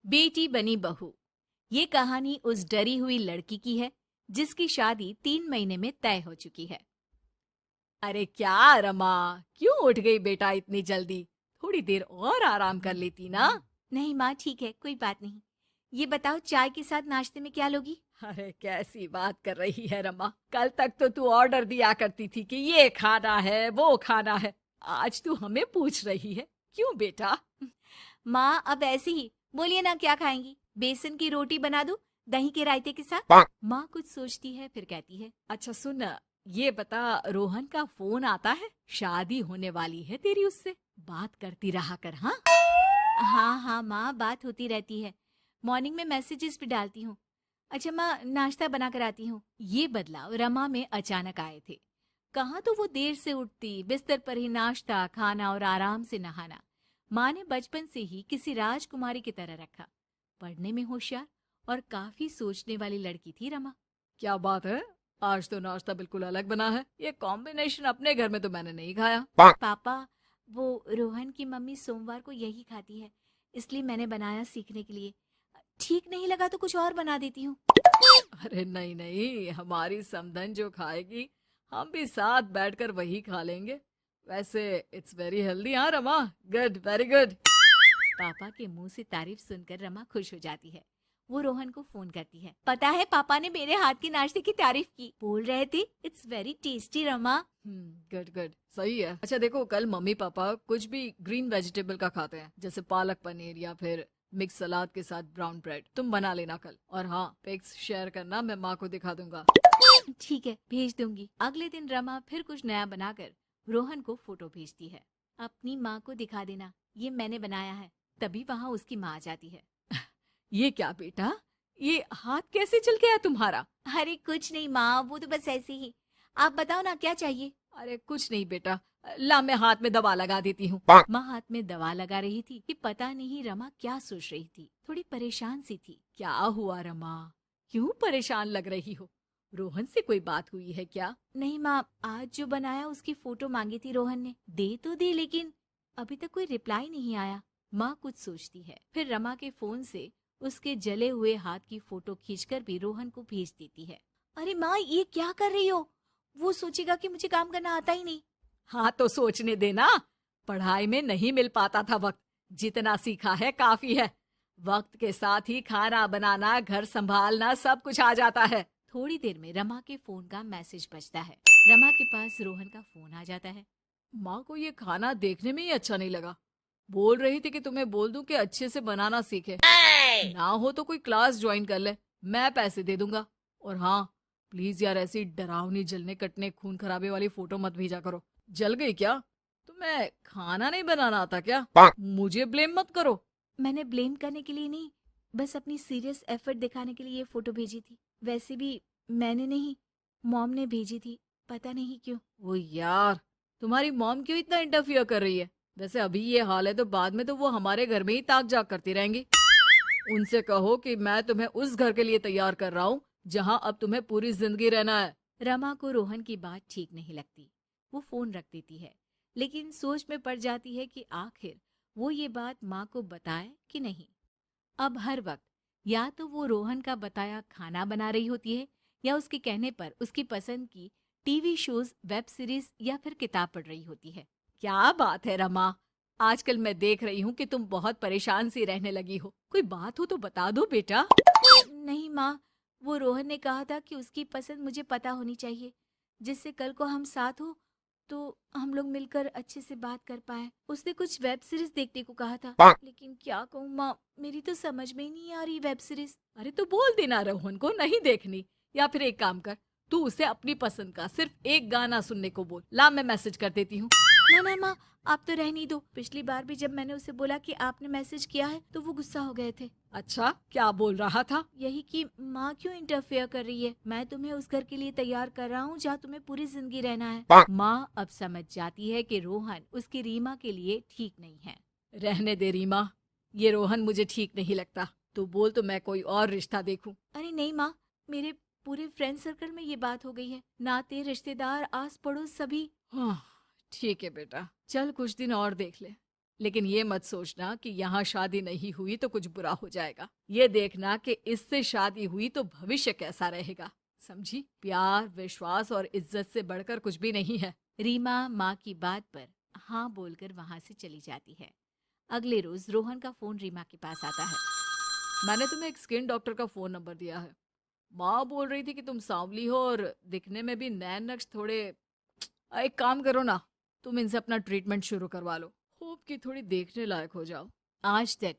बेटी बनी बहू। ये कहानी उस डरी हुई लड़की की है जिसकी शादी 3 महीने में तय हो चुकी है। अरे क्या रमा, क्यों उठ गई बेटा इतनी जल्दी? थोड़ी देर और आराम कर लेती ना। नहीं माँ, ठीक है, कोई बात नहीं। ये बताओ, चाय के साथ नाश्ते में क्या लोगी? अरे कैसी बात कर रही है रमा, कल तक तो तू ऑर्डर दिया करती थी कि ये खाना है वो खाना है, आज तू हमें पूछ रही है, क्यों बेटा? माँ, अब ऐसे ही बोलिए ना, क्या खाएंगी? बेसन की रोटी बना दूं दही के रायते के साथ? माँ कुछ सोचती है, फिर कहती है, अच्छा सुन, ये बता, रोहन का फोन आता है? शादी होने वाली है तेरी उससे, बात करती रहा कर। हाँ हाँ हाँ माँ, बात होती रहती है, मॉर्निंग में मैसेजेस भी डालती हूँ। अच्छा माँ, नाश्ता बना कर आती हूँ। ये बदलाव रमा में अचानक आए थे। कहाँ तो वो देर से उठती, बिस्तर पर ही नाश्ता खाना और आराम से नहाना। माँ ने बचपन से ही किसी राजकुमारी की तरह रखा। पढ़ने में होशियार और काफी सोचने वाली लड़की थी रमा। क्या बात है, आज तो नाश्ता बिल्कुल अलग बना है, ये कॉम्बिनेशन अपने घर में तो मैंने नहीं खाया। पापा, वो रोहन की मम्मी सोमवार को यही खाती है, इसलिए मैंने बनाया सीखने के लिए। ठीक नहीं लगा तो कुछ और बना देती हूँ। अरे नहीं नहीं, हमारी समधन जो खाएगी हम भी साथ बैठकर वही खा लेंगे। वैसे इट्स वेरी हेल्दी। हाँ रमा, गुड, वेरी गुड। पापा के मुंह से तारीफ सुनकर रमा खुश हो जाती है। वो रोहन को फोन करती है। पता है, पापा ने मेरे हाथ के नाश्ते की तारीफ की, बोल रहे थे it's very tasty Rama. Good good, सही है। अच्छा देखो, कल मम्मी पापा कुछ भी ग्रीन वेजिटेबल का खाते हैं, जैसे पालक पनीर या फिर मिक्स सलाद के साथ ब्राउन ब्रेड, तुम बना लेना कल। और हाँ, पिक्स शेयर करना, मैं माँ को दिखा दूंगा। ठीक है, भेज दूंगी। अगले दिन रमा फिर कुछ नया बनाकर रोहन को फोटो भेजती है। अपनी माँ को दिखा देना, ये मैंने बनाया है। तभी वहाँ उसकी माँ आ जाती है। ये क्या बेटा, ये हाथ कैसे चल गया तुम्हारा? अरे कुछ नहीं माँ, वो तो बस ऐसे ही। आप बताओ ना, क्या चाहिए? अरे कुछ नहीं बेटा, ला मैं हाथ में दवा लगा देती हूँ। माँ हाथ में दवा लगा रही थी कि पता नहीं रमा क्या सोच रही थी। थोड़ी परेशान सी थी। क्या हुआ रमा, क्यों परेशान लग रही हो? रोहन से कोई बात हुई है क्या? नहीं माँ, आज जो बनाया उसकी फोटो मांगी थी रोहन ने, दे तो दी, लेकिन अभी तक कोई रिप्लाई नहीं आया। माँ कुछ सोचती है, फिर रमा के फोन से उसके जले हुए हाथ की फोटो खींचकर भी रोहन को भेज देती है। अरे माँ, ये क्या कर रही हो? वो सोचेगा कि मुझे काम करना आता ही नहीं। हाँ तो सोचने देना, पढ़ाई में नहीं मिल पाता था वक्त, जितना सीखा है काफी है। वक्त के साथ ही खाना बनाना, घर संभालना, सब कुछ आ जाता है। थोड़ी देर में रमा के फोन का मैसेज बजता है। रमा के पास रोहन का फोन आ जाता है। माँ को ये खाना देखने में ही अच्छा नहीं लगा, बोल रही थी कि तुम्हें बोल दूं कि अच्छे से बनाना सीखे। ना हो तो कोई क्लास ज्वाइन कर ले, मैं पैसे दे दूंगा। और हाँ, प्लीज यार, ऐसी डरावनी जलने कटने खून खराबे वाली फोटो मत भेजा करो। जल गई क्या? तुम्हें खाना नहीं बनाना आता क्या? मुझे ब्लेम मत करो। मैंने ब्लेम करने के लिए नहीं, बस अपनी सीरियस एफर्ट दिखाने के लिए ये फोटो भेजी थी। वैसे भी मैंने नहीं, मॉम ने भेजी थी, पता नहीं क्यों। ओ यार, तुम्हारी मॉम क्यों इतना इंटरफियर कर रही है? वैसे अभी ये हाल है तो बाद में तो वो हमारे घर में ही ताक जाग करती रहेंगी। उनसे कहो कि मैं तुम्हें उस घर के लिए तैयार कर रहा हूँ जहाँ अब तुम्हें पूरी जिंदगी रहना है। रमा को रोहन की बात ठीक नहीं लगती। वो फोन रख देती है, लेकिन सोच में पड़ जाती है कि आखिर वो ये बात माँ को बताए कि नहीं। अब हर वक्त या तो वो रोहन का बताया खाना बना रही होती है, या उसके कहने पर उसकी पसंद की टीवी शोज, वेब सीरीज या फिर किताब पढ़ रही होती है। क्या बात है रमा, आजकल मैं देख रही हूँ कि तुम बहुत परेशान सी रहने लगी हो। कोई बात हो तो बता दो बेटा। नहीं माँ, वो रोहन ने कहा था कि उसकी पसंद मुझे पता होनी चाहिए, जिससे कल को हम साथ हो तो हम लोग मिलकर अच्छे से बात कर पाए। उसने कुछ वेब सीरीज देखने को कहा था, लेकिन क्या कहूँ माँ, मेरी तो समझ में ही नहीं आ रही वेब सीरीज। अरे तो बोल देना रोहन को नहीं देखनी, या फिर एक काम कर, तू उसे अपनी पसंद का सिर्फ एक गाना सुनने को बोल। ला मैं मैसेज कर देती हूँ। ना ना माँ, आप तो रहने ही दो। पिछली बार भी जब मैंने उसे बोला कि आपने मैसेज किया है तो वो गुस्सा हो गए थे। अच्छा, क्या बोल रहा था? यही कि माँ क्यों इंटरफेयर कर रही है, मैं तुम्हें उस घर के लिए तैयार कर रहा हूँ जहाँ तुम्हें पूरी जिंदगी रहना है। माँ अब समझ जाती है कि रोहन उसकी रीमा के लिए ठीक नहीं है। रहने दे रीमा, ये रोहन मुझे ठीक नहीं लगता। तू बोल तो मैं कोई और रिश्ता देखूं। अरे नहीं माँ, मेरे पूरे फ्रेंड सर्कल में ये बात हो गई है, नाते रिश्तेदार आस पड़ोस सभी। हाँ, ठीक है बेटा, चल कुछ दिन और देख ले। लेकिन ये मत सोचना कि यहाँ शादी नहीं हुई तो कुछ बुरा हो जाएगा। ये देखना कि इससे शादी हुई तो भविष्य कैसा रहेगा। समझी? प्यार, विश्वास और इज्जत से बढ़कर कुछ भी नहीं है। रीमा माँ की बात पर हाँ बोलकर वहां से चली जाती है। अगले रोज रोहन का फोन रीमा के पास आता है। मैंने तुम्हें एक स्किन डॉक्टर का फोन नंबर दिया है। माँ बोल रही थी कि तुम सांवली हो और दिखने में भी नैन नक्श थोड़े। एक काम करो ना, तुम इनसे अपना ट्रीटमेंट शुरू करवा लो। होप कि थोड़ी देखने लायक हो जाओ। आज तक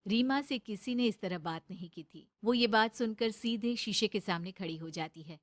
रीमा से किसी ने इस तरह बात नहीं की थी। वो ये बात सुनकर सीधे शीशे के सामने खड़ी हो जाती है।